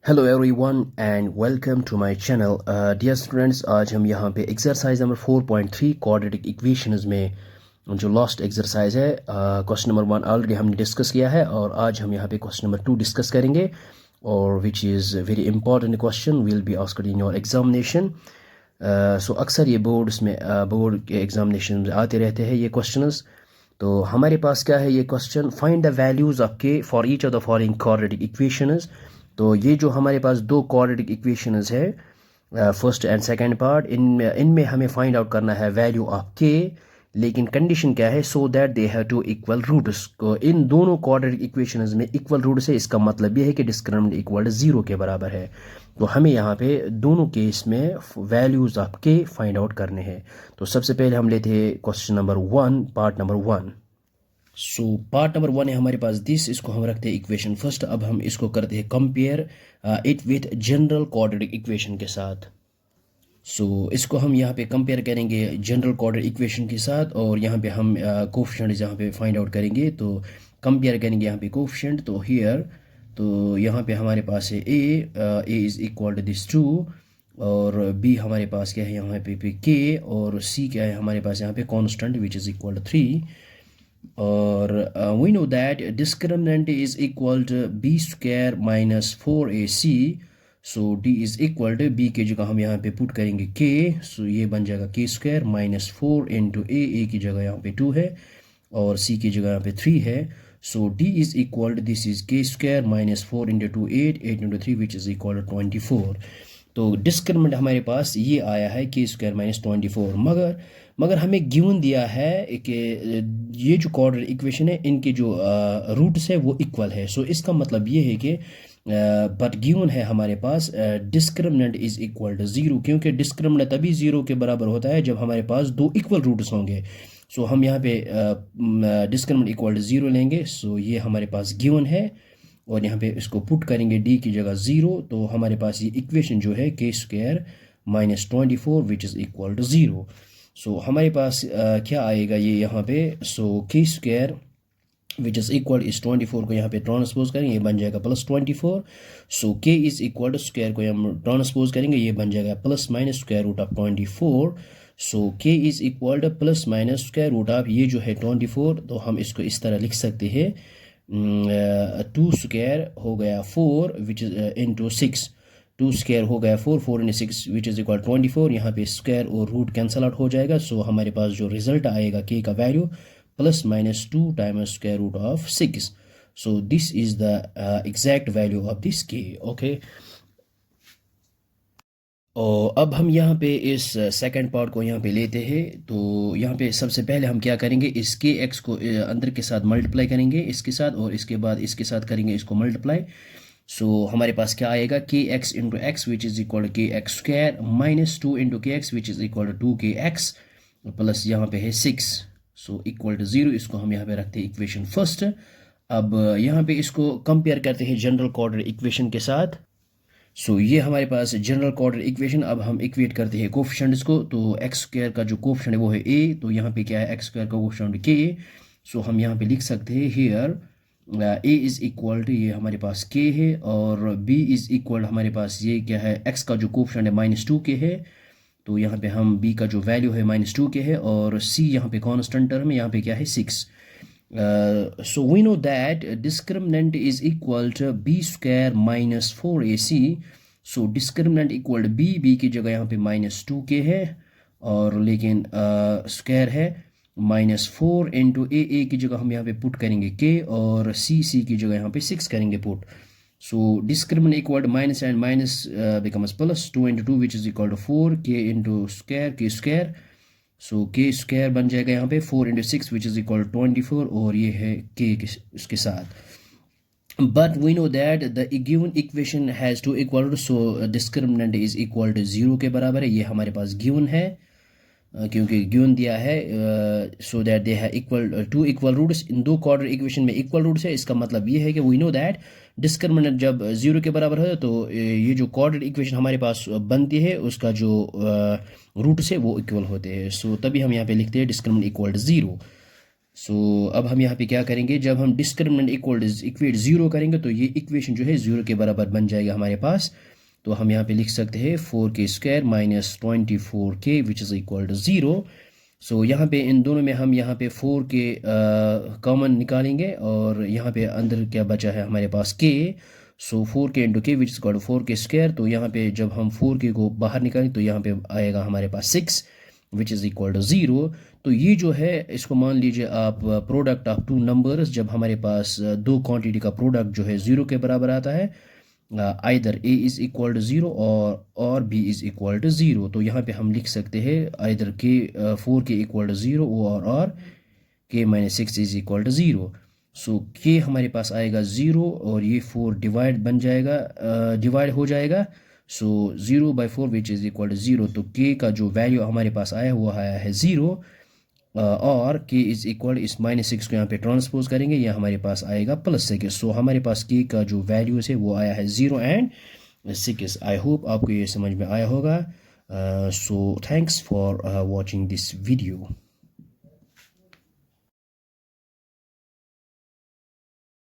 Hello everyone and welcome to my channel dear students. आज हम यहाँ पे एक्सरसाइज नंबर 4.3 क्वाड्रेटिक इक्वेशंस में जो लास्ट एक्सरसाइज है क्वेश्चन नंबर 1 ऑलरेडी हमने डिस्कस किया है और आज हम यहाँ पे क्वेश्चन नंबर 2 डिस्कस करेंगे और which is very important question will be asked in your examination. So अक्सर ये बोर्ड के एग्जामिनेशन में आते रहते हैं ये क्वेश्चंस। तो हमारे पास क्या है ये question, find the values of k for each of the following quadratic equations. तो ये जो हमारे पास दो क्वाड्रेटिक इक्वेशंस है फर्स्ट एंड सेकंड पार्ट, इनमें इनमें हमें फाइंड आउट करना है वैल्यू ऑफ के, लेकिन कंडीशन क्या है, so that they have two equal roots. इन दोनों क्वाड्रेटिक इक्वेशंस में इक्वल रूट्स है, इसका मतलब ये है कि डिस्क्रिमिनेंट इक्वल टू 0 के बराबर है। तो हमें यहाँ पे दोनों केस में वैल्यूज ऑफ के फाइंड आउट करने हैं। तो सबसे पहले हम लेते हैं question number 1, part number 1। So part number 1 है हमारे पास दिस, इसको हम रखते हैं इक्वेशन फर्स्ट। अब हम इसको करते हैं compare it with general quadratic equation के साथ। सो इसको हम यहाँ पे कंपेयर करेंगे जनरल क्वाड्रेटिक इक्वेशन के साथ और यहाँ पे हम कोफिशिएंट यहाँ पे फाइंड आउट करेंगे। तो कंपेयर करेंगे यहाँ पे कोफिशिएंट। तो हियर तो यहाँ पे हमारे पास है a is equal to this 2 और बी हमारे पास क्या है यहाँ पे के और सी क्या है हमारे पास यहाँ पे constant which is equal to 3 और we know that discriminant is equal to b square minus 4ac। So d is equal to b की जगह हम यहाँ पे पुट करेंगे k, सो ये बन जाएगा k square minus 4 into a की जगह यहाँ पे 2 है और c की जगह यहाँ पे 3 है। So d is equal to this is k square minus 4 into 2 8 into 3 which is equal to 24। तो डिस्क्रिमिनेंट हमारे पास ये आया है k स्क्वायर माइनस 24, मगर हमें गिवन दिया है कि ये जो क्वाड्रेटिक इक्वेशन है इनके जो रूट्स है वो इक्वल है। सो इसका मतलब ये है कि बट गिवन है हमारे पास डिस्क्रिमिनेंट इज इक्वल टू 0, क्योंकि डिस्क्रिमिनेंट तभी 0 के बराबर होता है जब हमारे पास दो इक्वल रूट्स होंगे। सो हम यहाँ पे डिस्क्रिमिनेंट इक्वल टू 0 लेंगे। सो ये हमारे पास गिवन है और यहाँ पे इसको पुट करेंगे d की जगह 0, तो हमारे पास ये इक्वेशन जो है k square minus 24 which is equal to 0। So हमारे पास क्या आएगा ये यहाँ पे, so k square which is equal इस 24 को यहाँ पे ट्रांसपोज करेंगे, ये बन जाएगा plus 24। So k is equal to square को हम ट्रांसपोज करेंगे, ये बन जाएगा plus minus square root of 24। So k is equal to plus minus square root of ये जो है 24, तो हम इसको इस तरह लिख सकते हैं 2 स्क्वायर हो गया 4 विच इज़ इंटू 6, 2 स्क्वायर हो गया 4, 4 इंटू 6 विच इज़ इक्वल 24। यहाँ पे स्क्वायर और रूट कैंसल आउट हो जाएगा। सो हमारे पास जो रिजल्ट आएगा के का value plus minus 2 times square root of 6। So this is the exact value of this k. Okay, और अब हम यहाँ पे इस सेकंड पार्ट को यहाँ पे लेते हैं। तो यहाँ पे सबसे पहले हम क्या करेंगे, इस के एक्स को अंदर के साथ मल्टीप्लाई करेंगे इसके साथ और इसके बाद इसके साथ करेंगे इसको मल्टीप्लाई। सो हमारे पास क्या आएगा, k x into x which is equal to k x square minus 2 into k x which is equal to 2 k x plus यहाँ पे है 6, सो इक्वल टू 0। इसको हम यहाँ पे रखते हैं इक्वेशन फर्स्ट। अब यहाँ पे इसको कंपेयर करते हैं जनरल क्वाड्रेटिक इक्वेशन के साथ। सो ये हमारे पास जनरल क्वाड्रेटिक इक्वेशन। अब हम इक्वेट करते हैं कोफिशिएंट्स को। तो एक्स स्क्वायर का जो कोफिशिएंट है वो है a, तो यहाँ पे क्या है एक्स स्क्वायर का कोफिशिएंट k। सो हम यहाँ पे लिख सकते हैं here a is equal to ये हमारे पास k है और b इज़ इक्वल हमारे पास ये क्या है x का जो कोफिशिएंट है माइनस 2k है, तो यहाँ पे हम b का जो वैल्यू है माइनस 2k है और c यहाँ पे कॉन्स्टेंट टर्म है, यहाँ पे क्या है 6। So we know that discriminant is equal to b square minus 4ac। so discriminant equal to b की जगह यहाँ पे माइनस 2k है और लेकिन स्क्वायर है माइनस 4 इंटू ए की जगह हम यहाँ पे पुट करेंगे k और c की जगह यहाँ पे 6 करेंगे put. So discriminant equal to minus and minus becomes plus 2 into 2 which is equal to 4 k into square k square. So k square बन जाएगा यहाँ पे 4 इंटू 6 विच इज़ इक्वल 24 और ये है के इसके साथ। But we know that the given equation has two equal, so discriminant is equal to 0 के बराबर है, ये हमारे पास गिवन है क्योंकि गिवन दिया है सो दैट दे है इक्वल टू इक्वल रूट्स। इन दो क्वाड्रेटिक इक्वेशन में इक्वल रूट्स है, इसका मतलब ये है कि वी नो दैट डिस्क्रिमिनेंट जब 0 के बराबर है तो ये जो क्वाड्रेटिक इक्वेशन हमारे पास बनती है उसका जो रूट्स है वो इक्वल होते हैं। सो तभी हम यहाँ पे लिखते हैं डिस्क्रिमिनेंट इक्वल टू 0। सो अब हम यहाँ पे क्या करेंगे, जब हम डिस्क्रिमिनेंट इक्वेट ज़ीरो करेंगे तो ये इक्वेशन जो है ज़ीरो के बराबर बन जाएगा हमारे पास। तो हम यहाँ पे लिख सकते हैं 4k² minus 24k which is equal to zero. So यहाँ पे इन दोनों में हम यहाँ पे 4k कॉमन निकालेंगे और यहाँ पे अंदर क्या बचा है हमारे पास k। सो 4k इंटू के विच इज़ इक्वल टू 4k²। तो यहाँ पे जब हम 4k को बाहर निकालें तो यहाँ पे आएगा हमारे पास 6 which is equal to zero. तो ये जो है इसको मान लीजिए आप प्रोडक्ट ऑफ टू नंबर्स, जब हमारे पास दो क्वांटिटी का प्रोडक्ट जो है ज़ीरो के बराबर आता है, either a is equal to zero और b is equal to zero. तो यहाँ पे हम लिख सकते हैं either k 4k equal to zero और k minus 6 is equal to zero. So k हमारे पास आएगा ज़ीरो और ये 4 डिवाइड बन जाएगा, डिवाइड हो जाएगा। So 0/4 which is equal to zero. तो k का जो वैल्यू हमारे पास आया वो आया है ज़ीरो, और k इज़ इक्वल इस -6 को यहाँ पे ट्रांसपोज करेंगे, यह हमारे पास आएगा +6। सो हमारे पास k का जो वैल्यूज़ है वो आया है 0 एंड 6। आई होप आपको ये समझ में आया होगा। So thanks for watching this video.